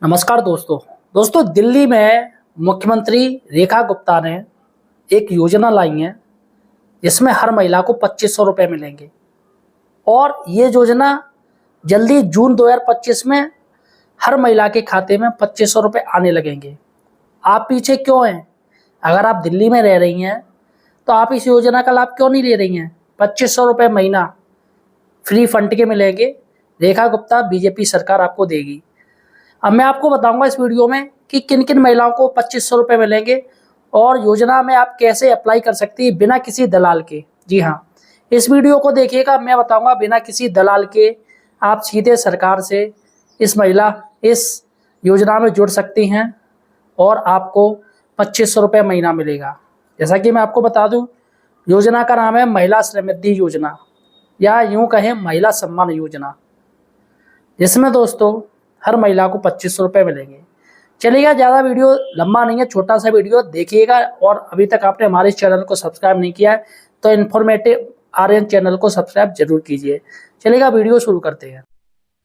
नमस्कार दोस्तों। दिल्ली में मुख्यमंत्री रेखा गुप्ता ने एक योजना लाई है जिसमें हर महिला को 2500 रुपये मिलेंगे और ये योजना जल्दी जून 2025 में हर महिला के खाते में 2500 रुपये आने लगेंगे। आप पीछे क्यों हैं? अगर आप दिल्ली में रह रही हैं तो आप इस योजना का लाभ क्यों नहीं ले रही हैं? 2500 रुपये महीना फ्री फंड के मिलेंगे। रेखा गुप्ता बीजेपी सरकार आपको देगी। अब मैं आपको बताऊंगा इस वीडियो में कि किन किन महिलाओं को 2500 रुपये मिलेंगे और योजना में आप कैसे अप्लाई कर सकती है बिना किसी दलाल के। जी हाँ, इस वीडियो को देखिएगा। मैं बताऊंगा बिना किसी दलाल के आप सीधे सरकार से इस योजना में जुड़ सकती हैं और आपको 2500 रुपये महीना मिलेगा। जैसा कि मैं आपको बता दूं, योजना का नाम है महिला समृद्धि योजना या यूँ कहें महिला सम्मान योजना, जिसमें दोस्तों हर महिला को 2500 रुपये मिलेंगे। चलिएगा, ज़्यादा वीडियो लंबा नहीं है, छोटा सा वीडियो देखिएगा। और अभी तक आपने हमारे इस चैनल को सब्सक्राइब नहीं किया है तो इन्फॉर्मेटिव आर्यन चैनल को सब्सक्राइब जरूर कीजिए। चलिएगा, वीडियो शुरू करते हैं।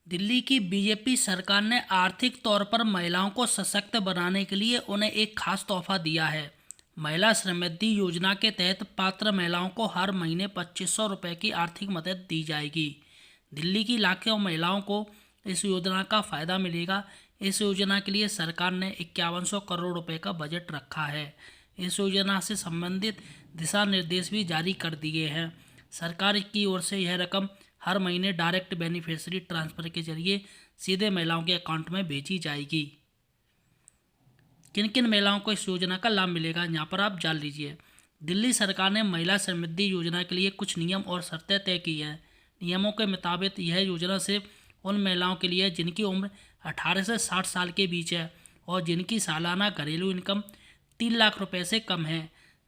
दिल्ली की बीजेपी सरकार ने आर्थिक तौर पर महिलाओं को सशक्त बनाने के लिए उन्हें एक खास तोहफा दिया है। महिला समृद्धि योजना के तहत पात्र महिलाओं को हर महीने 2500 रुपये की आर्थिक मदद दी जाएगी। दिल्ली की लाखों महिलाओं को इस योजना का फ़ायदा मिलेगा। इस योजना के लिए सरकार ने 5100 करोड़ रुपए का बजट रखा है। इस योजना से संबंधित दिशा निर्देश भी जारी कर दिए हैं। सरकार की ओर से यह रकम हर महीने डायरेक्ट बेनिफिशियरी ट्रांसफ़र के जरिए सीधे महिलाओं के अकाउंट में भेजी जाएगी। किन किन महिलाओं को इस योजना का लाभ मिलेगा, यहाँ पर आप जान लीजिए। दिल्ली सरकार ने महिला समृद्धि योजना के लिए कुछ नियम और शर्तें तय की हैं। नियमों के मुताबिक यह योजना सिर्फ उन महिलाओं के लिए जिनकी उम्र 18 से 60 साल के बीच है और जिनकी सालाना घरेलू इनकम 3 लाख रुपए से कम है।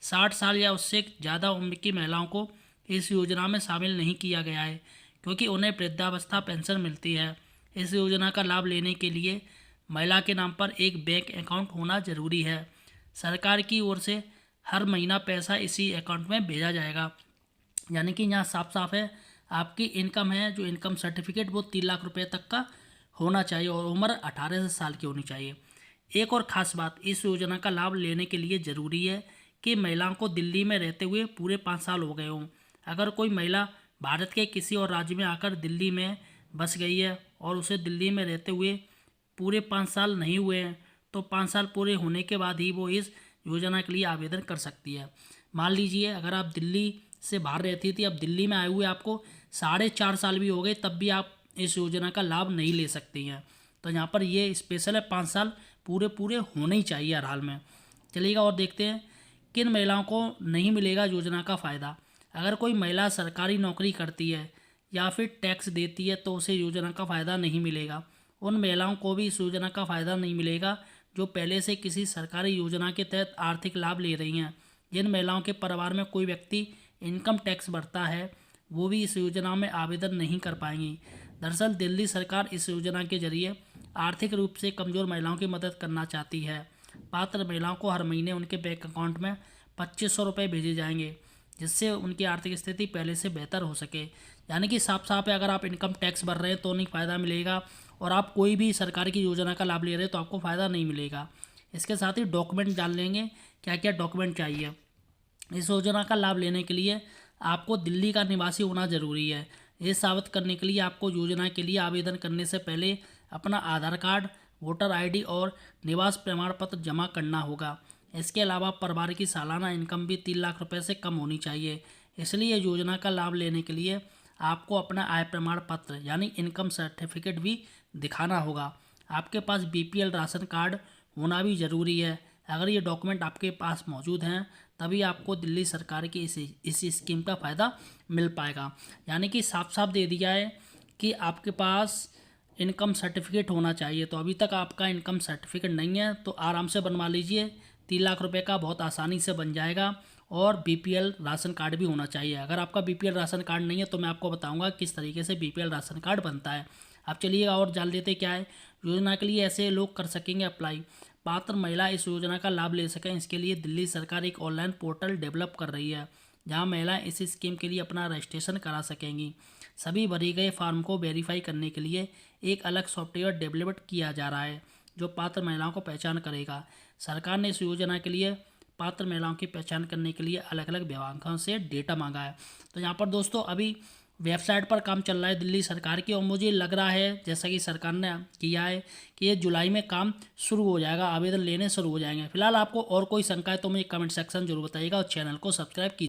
60 साल या उससे ज़्यादा उम्र की महिलाओं को इस योजना में शामिल नहीं किया गया है क्योंकि उन्हें वृद्धावस्था पेंशन मिलती है। इस योजना का लाभ लेने के लिए महिला के नाम पर एक बैंक अकाउंट होना ज़रूरी है। सरकार की ओर से हर महीना पैसा इसी अकाउंट में भेजा जाएगा। यानी कि यहाँ साफ साफ है, आपकी इनकम है जो इनकम सर्टिफिकेट वो 3 लाख रुपए तक का होना चाहिए और उम्र 18 से साल की होनी चाहिए। एक और ख़ास बात, इस योजना का लाभ लेने के लिए ज़रूरी है कि महिलाओं को दिल्ली में रहते हुए पूरे 5 साल हो गए हों। अगर कोई महिला भारत के किसी और राज्य में आकर दिल्ली में बस गई है और उसे दिल्ली में रहते हुए पूरे 5 साल नहीं हुए हैं तो 5 साल पूरे होने के बाद ही वो इस योजना के लिए आवेदन कर सकती है। मान लीजिए अगर आप दिल्ली से बाहर रहती थी, अब दिल्ली में आए हुए आपको 4.5 साल भी हो गए, तब भी आप इस योजना का लाभ नहीं ले सकती हैं। तो यहाँ पर ये स्पेशल है, 5 साल पूरे होने ही चाहिए हर हाल में। चलिएगा और देखते हैं किन महिलाओं को नहीं मिलेगा योजना का फ़ायदा। अगर कोई महिला सरकारी नौकरी करती है या फिर टैक्स देती है तो उसे योजना का फ़ायदा नहीं मिलेगा। उन महिलाओं को भी इस योजना का फ़ायदा नहीं मिलेगा जो पहले से किसी सरकारी योजना के तहत आर्थिक लाभ ले रही हैं। जिन महिलाओं के परिवार में कोई व्यक्ति इनकम टैक्स भरता है वो भी इस योजना में आवेदन नहीं कर पाएंगी। दरअसल दिल्ली सरकार इस योजना के जरिए आर्थिक रूप से कमज़ोर महिलाओं की मदद करना चाहती है। पात्र महिलाओं को हर महीने उनके बैंक अकाउंट में 2500 रुपये भेजे जाएंगे जिससे उनकी आर्थिक स्थिति पहले से बेहतर हो सके। यानी कि साफ साफ है, अगर आप इनकम टैक्स भर रहे हैं तो नहीं फ़ायदा मिलेगा और आप कोई भी सरकार की योजना का लाभ ले रहे हैं तो आपको फ़ायदा नहीं मिलेगा। इसके साथ ही डॉक्यूमेंट जान लेंगे क्या क्या डॉक्यूमेंट चाहिए। इस योजना का लाभ लेने के लिए आपको दिल्ली का निवासी होना ज़रूरी है। ये साबित करने के लिए आपको योजना के लिए आवेदन करने से पहले अपना आधार कार्ड, वोटर आईडी और निवास प्रमाण पत्र जमा करना होगा। इसके अलावा परिवार की सालाना इनकम भी 3 लाख रुपए से कम होनी चाहिए। इसलिए योजना का लाभ लेने के लिए आपको अपना आय प्रमाण पत्र यानी इनकम सर्टिफिकेट भी दिखाना होगा। आपके पास बीपीएल राशन कार्ड होना भी ज़रूरी है। अगर ये डॉक्यूमेंट आपके पास मौजूद हैं तभी आपको दिल्ली सरकार की इस स्कीम का फ़ायदा मिल पाएगा। यानी कि साफ साफ दे दिया है कि आपके पास इनकम सर्टिफिकेट होना चाहिए। तो अभी तक आपका इनकम सर्टिफिकेट नहीं है तो आराम से बनवा लीजिए। 3 लाख रुपए का बहुत आसानी से बन जाएगा। और बीपीएल राशन कार्ड भी होना चाहिए। अगर आपका बीपीएल राशन कार्ड नहीं है तो मैं आपको बताऊंगा किस तरीके से बीपीएल राशन कार्ड बनता है। आप चलिएगा और जान लेते क्या है योजना के लिए ऐसे लोग कर सकेंगे अप्लाई। पात्र महिला इस योजना का लाभ ले सकें, इसके लिए दिल्ली सरकार एक ऑनलाइन पोर्टल डेवलप कर रही है जहां महिलाएं इस स्कीम के लिए अपना रजिस्ट्रेशन करा सकेंगी। सभी भरे गए फॉर्म को वेरीफाई करने के लिए एक अलग सॉफ्टवेयर डेवलप किया जा रहा है जो पात्र महिलाओं को पहचान करेगा। सरकार ने इस योजना के लिए पात्र महिलाओं की पहचान करने के लिए अलग अलग विभागों से डेटा मांगा है। तो यहाँ पर दोस्तों अभी वेबसाइट पर काम चल रहा है दिल्ली सरकार की, और मुझे लग रहा है जैसा कि सरकार ने किया है कि ये जुलाई में काम शुरू हो जाएगा, आवेदन लेने शुरू हो जाएंगे। फिलहाल आपको और कोई शंका है तो मुझे कमेंट सेक्शन जरूर बताइएगा और चैनल को सब्सक्राइब कीजिए।